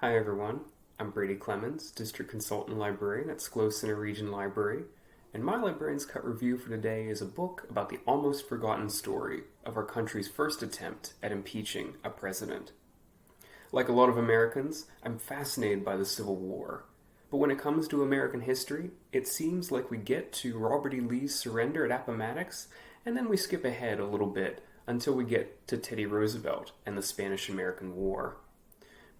Hi everyone, I'm Brady District Consultant Librarian at SCLO Center Region Library, and my Librarian's Cut review for today is a book about the almost forgotten story of our country's first attempt at impeaching a president. Like a lot of Americans, I'm fascinated by the Civil War, but when it comes to American history, it seems like we get to Robert E. Lee's surrender at Appomattox, and then we skip ahead a little bit until we get to Teddy Roosevelt and the Spanish-American War.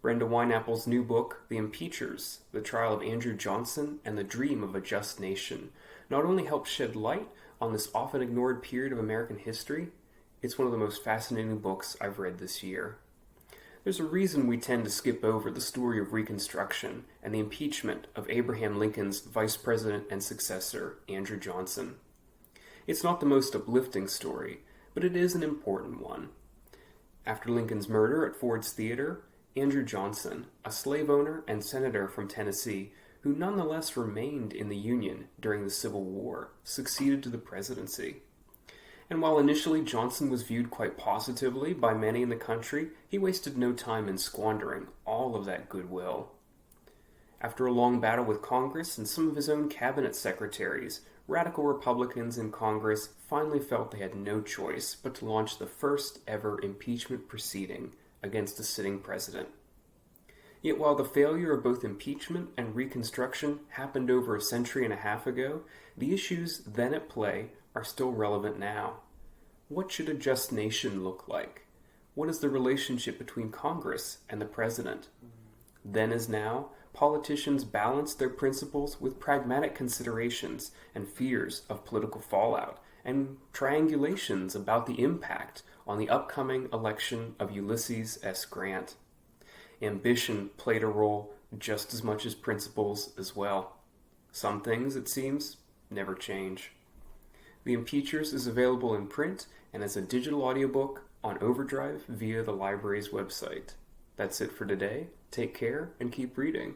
Brenda Wineapple's new book, The Impeachers, The Trial of Andrew Johnson and the Dream of a Just Nation, not only helps shed light on this often ignored period of American history, it's one of the most fascinating books I've read this year. There's a reason we tend to skip over the story of Reconstruction and the impeachment of Abraham Lincoln's vice president and successor, Andrew Johnson. It's not the most uplifting story, but it is an important one. After Lincoln's murder at Ford's Theater, Andrew Johnson, a slave owner and senator from Tennessee, who nonetheless remained in the Union during the Civil War, succeeded to the presidency. And while initially Johnson was viewed quite positively by many in the country, he wasted no time in squandering all of that goodwill. After a long battle with Congress and some of his own cabinet secretaries, radical Republicans in Congress finally felt they had no choice but to launch the first ever impeachment proceeding against a sitting president. Yet while the failure of both impeachment and Reconstruction happened over a century and a half ago, the issues then at play are still relevant now. What should a just nation look like? What is the relationship between Congress and the president? Then as now, politicians balance their principles with pragmatic considerations and fears of political fallout, and triangulations about the impact on the upcoming election of Ulysses S. Grant. Ambition played a role just as much as principles as well. Some things, it seems, never change. The Impeachers is available in print and as a digital audiobook on Overdrive via the library's website. That's it for today. Take care and keep reading.